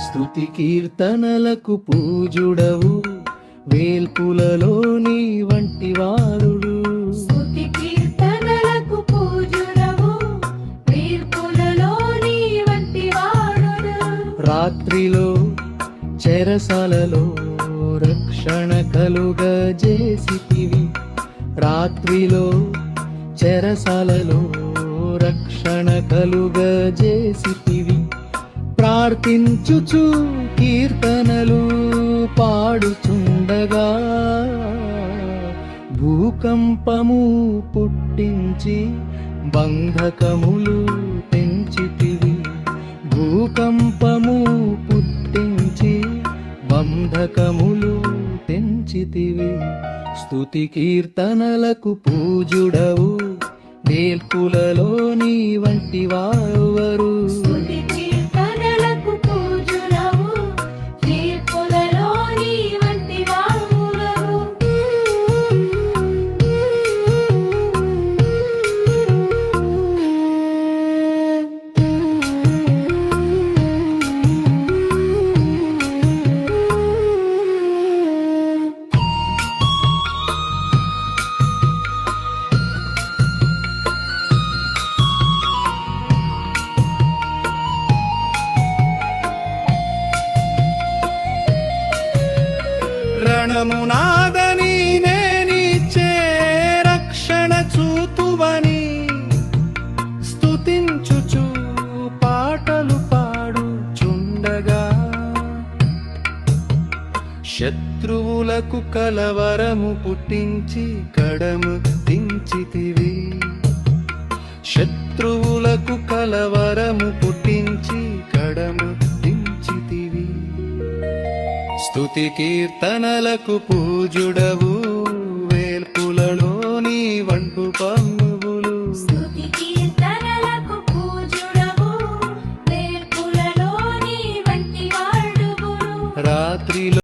స్తుతి కీర్తనలకు పూజుడవు, వేల్పులలో నీ వంటి వారుడు. స్తుతి కీర్తనలకు పూజుడవు, వేల్పులలో నీ వంటి వారుడు. రాత్రిలో చెరసాలలో రక్షణ కలుగజేసితివి, రాత్రిలో చెరసాలలో రక్షణ కలుగజేసితివి. ప్రార్థించుచు కీర్తనలు పాడుచుండగా భూకంపము పుట్టించి బంధకములు తెంచితివి, భూకంపము పుట్టించి బంధకములు తెంచితివి. స్తుతి కీర్తనలకు పూజుడవు, వేల్పులలో నీ వంటి వారు. స్తుతి కీర్తనలకు పూజుడవు, వేల్పులలో నీ వంటి వారు. రణమునాదని నేనిచ్చే రక్షణ చూతువని స్తుతించుచు పాటలు పాడుచుండగా శత్రువులకు కలవరము పుట్టించి కడము దించితివి, శత్రువులకు కలవరము పుట్టించి కడము దించితివి. స్తుతి కీర్తనలకు పూజుడవు, వేల్పులలో నీ వంటు పమ్మువులు. స్తుతి కీర్తనలకు పూజుడవు, వేల్పులలో నీ వంటి వాడుగురు. రాత్రిలో